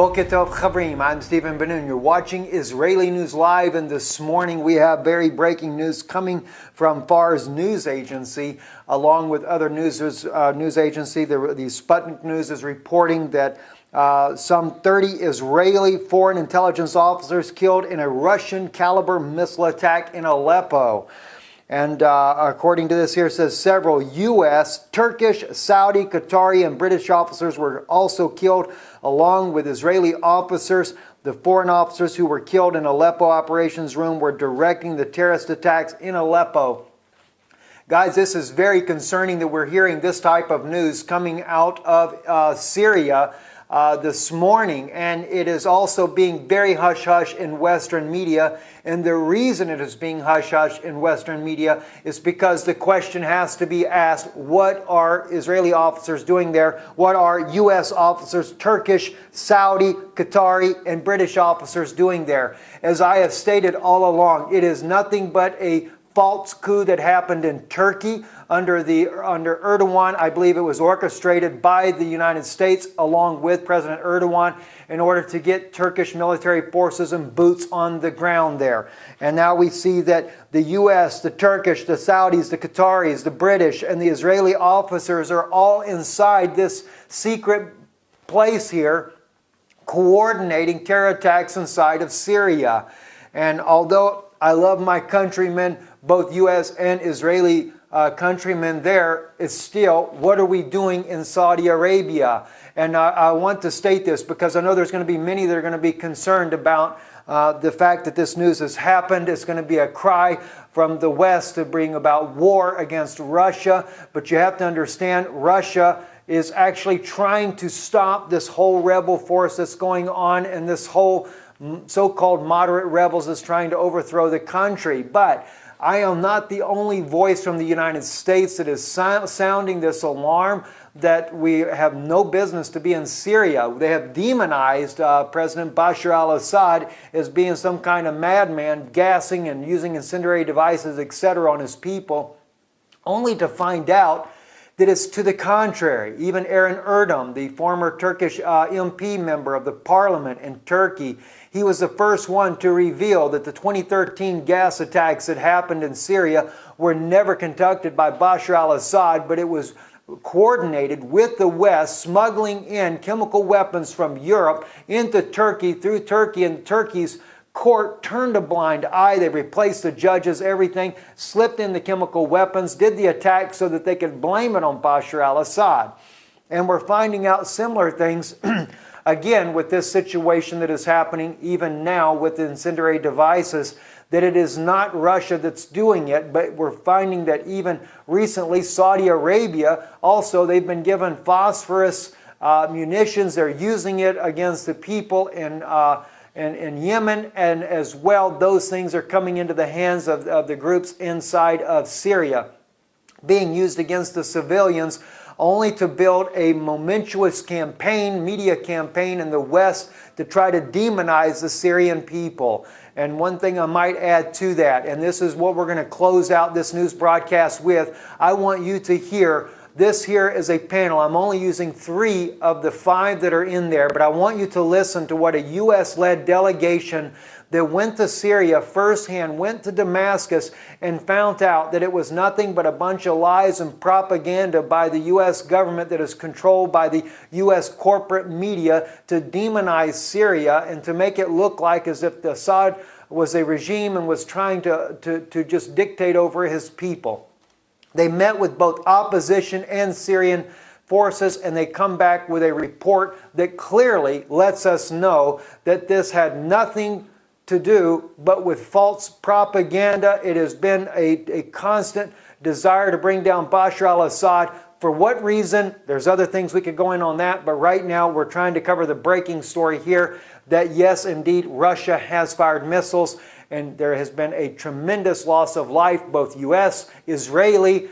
Boker Tov Chavrim, I'm Stephen Ben-Nun. You're watching Israeli News Live, and this morning we have very breaking news coming from Fars News Agency, along with other news agency. The Sputnik News is reporting that some 30 Israeli foreign intelligence officers killed in a Russian-caliber missile attack in Aleppo. And according to this here, it says several U.S., Turkish, Saudi, Qatari, and British officers were also killed, along with Israeli officers. The foreign officers who were killed in Aleppo operations room were directing the terrorist attacks in Aleppo. Guys, this is very concerning that we're hearing this type of news coming out of Syria this morning, and it is also being very hush-hush in Western media. And the reason it is being hush-hush in Western media is because the question has to be asked, what are Israeli officers doing there? What are U.S. officers, Turkish, Saudi, Qatari, and British officers doing there? As I have stated all along, it is nothing but a false coup that happened in Turkey under Erdogan. I believe it was orchestrated by the United States along with President Erdogan in order to get Turkish military forces and boots on the ground there. And now we see that the U.S., the Turkish, the Saudis, the Qataris, the British, and the Israeli officers are all inside this secret place here, coordinating terror attacks inside of Syria. And although I love my countrymen, both U.S. and Israeli countrymen there, it's still, what are we doing in Saudi Arabia? And I want to state this because I know there's going to be many that are going to be concerned about the fact that this news has happened. It's going to be a cry from the West to bring about war against Russia. But you have to understand, Russia is actually trying to stop this whole rebel force that's going on, and this whole so-called moderate rebels is trying to overthrow the country. But I am not the only voice from the United States that is sounding this alarm that we have no business to be in Syria. They have demonized President Bashar al-Assad as being some kind of madman, gassing and using incendiary devices, etc. on his people, only to find out that it's to the contrary. Even Eren Erdem, the former Turkish MP member of the parliament in Turkey, he was the first one to reveal that the 2013 gas attacks that happened in Syria were never conducted by Bashar al-Assad, but it was coordinated with the West, smuggling in chemical weapons from Europe into Turkey, through Turkey, and Turkey's court turned a blind eye. They replaced the judges, everything, slipped in the chemical weapons, did the attack so that they could blame it on Bashar al-Assad. And we're finding out similar things again with this situation that is happening even now with the incendiary devices, that it is not Russia that's doing it, but we're finding that even recently Saudi Arabia, also they've been given phosphorus munitions. They're using it against the people in Yemen, and as well those things are coming into the hands of the groups inside of Syria, being used against the civilians, only to build a momentous campaign, media campaign in the West to try to demonize the Syrian people. And one thing I might add to that, and this is what we're going to close out this news broadcast with, I want you to hear, this here is a panel. I'm only using 3 of the 5 that are in there, but I want you to listen to what a U.S.-led delegation that went to Syria firsthand, went to Damascus, and found out that it was nothing but a bunch of lies and propaganda by the U.S. government that is controlled by the U.S. corporate media to demonize Syria and to make it look like as if Assad was a regime and was trying to just dictate over his people. They met with both opposition and Syrian forces, and they come back with a report that clearly lets us know that this had nothing to do but with false propaganda. It has been a constant desire to bring down Bashar al-Assad. For what reason? There's other things we could go in on that, but right now we're trying to cover the breaking story here that yes, indeed, Russia has fired missiles, and there has been a tremendous loss of life, both U.S., Israeli,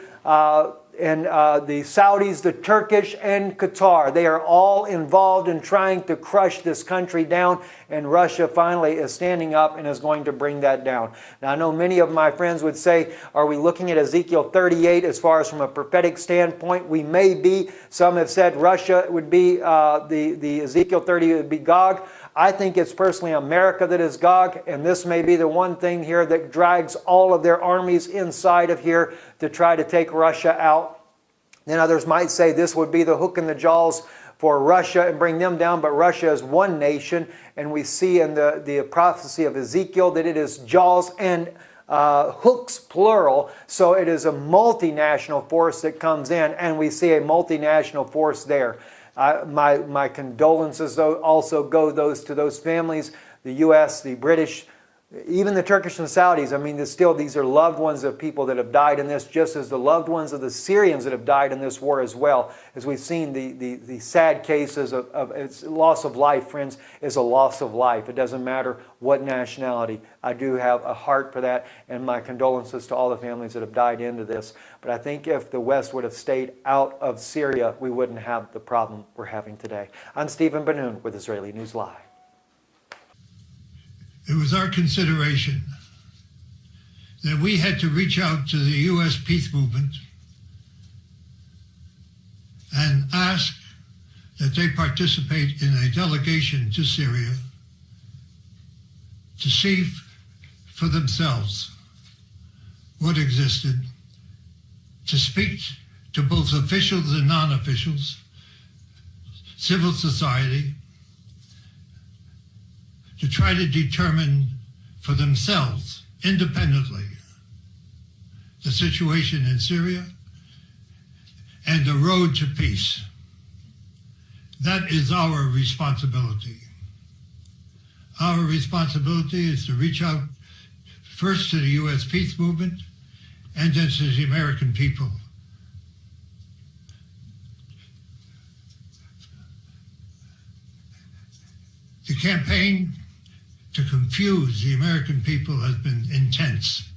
the Saudis, the Turkish, and Qatar. They are all involved in trying to crush this country down, and Russia finally is standing up and is going to bring that down. Now, I know many of my friends would say, are we looking at Ezekiel 38 as far as from a prophetic standpoint? We may be. Some have said Russia would be, the Ezekiel 30 would be Gog. I think it's personally America that is Gog, and this may be the one thing here that drags all of their armies inside of here to try to take Russia out. Then others might say this would be the hook in the jaws for Russia and bring them down, but Russia is one nation, and we see in the prophecy of Ezekiel that it is jaws and hooks, plural, so it is a multinational force that comes in, and we see a multinational force there. My condolences also go to those families, the U.S., the British, even the Turkish and Saudis. I mean, these are loved ones of people that have died in this, just as the loved ones of the Syrians that have died in this war as well. As we've seen, the sad cases of it's loss of life, friends, is a loss of life. It doesn't matter what nationality. I do have a heart for that, and my condolences to all the families that have died into this. But I think if the West would have stayed out of Syria, we wouldn't have the problem we're having today. I'm Stephen Ben-Nun with Israeli News Live. It was our consideration that we had to reach out to the U.S. peace movement and ask that they participate in a delegation to Syria to see for themselves what existed, to speak to both officials and non-officials, civil society, to try to determine for themselves, independently, the situation in Syria and the road to peace. That is our responsibility. Our responsibility is to reach out first to the U.S. peace movement and then to the American people. The campaign to confuse the American people has been intense.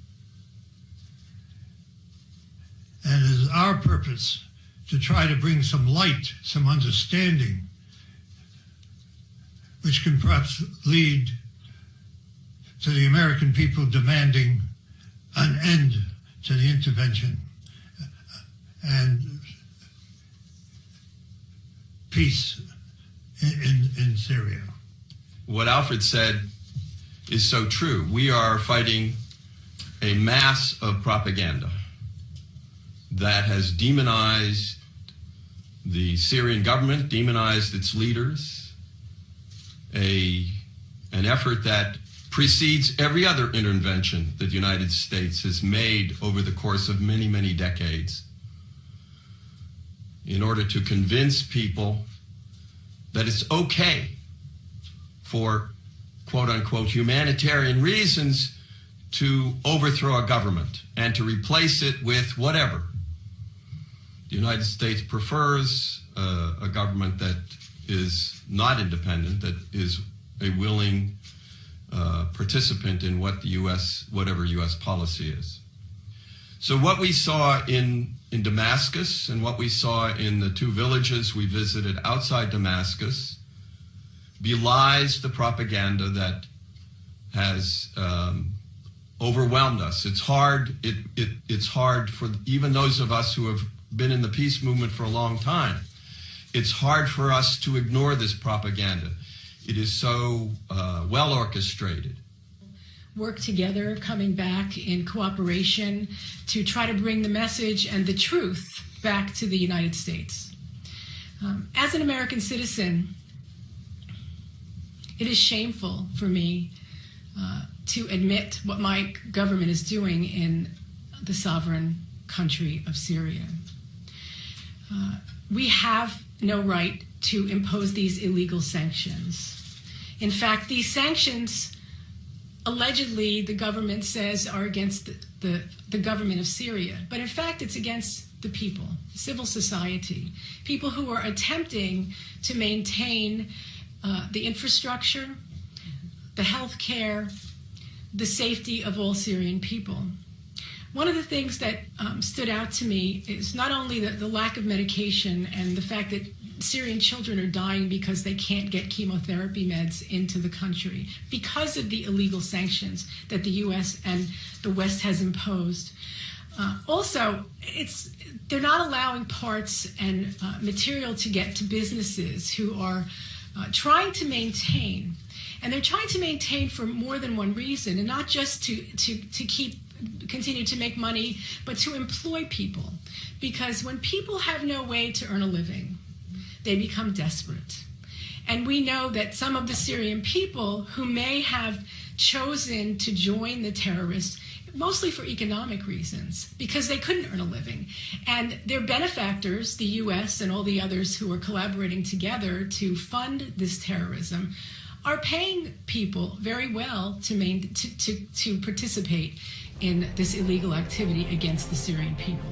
And it is our purpose to try to bring some light, some understanding, which can perhaps lead to the American people demanding an end to the intervention and peace in Syria. What Alfred said is so true. We are fighting a mass of propaganda that has demonized the Syrian government, demonized its leaders, an effort that precedes every other intervention that the United States has made over the course of many, many decades in order to convince people that it's okay for quote-unquote humanitarian reasons to overthrow a government and to replace it with whatever. The United States prefers a government that is not independent, that is a willing participant in what the whatever U.S. policy is. So what we saw in Damascus and what we saw in the two villages we visited outside Damascus belies the propaganda that has overwhelmed us. It's hard. It's hard for even those of us who have been in the peace movement for a long time. It's hard for us to ignore this propaganda. It is so well orchestrated. Work together, coming back in cooperation to try to bring the message and the truth back to the United States. As an American citizen, it is shameful for me to admit what my government is doing in the sovereign country of Syria. We have no right to impose these illegal sanctions. In fact, these sanctions, allegedly, the government says are against the government of Syria. But in fact, it's against the people, civil society, people who are attempting to maintain the infrastructure, the health care, the safety of all Syrian people. One of the things that stood out to me is not only the lack of medication and the fact that Syrian children are dying because they can't get chemotherapy meds into the country because of the illegal sanctions that the U.S. and the West has imposed. Also, they're not allowing parts and material to get to businesses who are trying to maintain. And they're trying to maintain for more than one reason, and not just to continue to make money, but to employ people. Because when people have no way to earn a living, they become desperate. And we know that some of the Syrian people who may have chosen to join the terrorists, mostly for economic reasons, because they couldn't earn a living. And their benefactors, the U.S. and all the others who are collaborating together to fund this terrorism, are paying people very well to participate in this illegal activity against the Syrian people.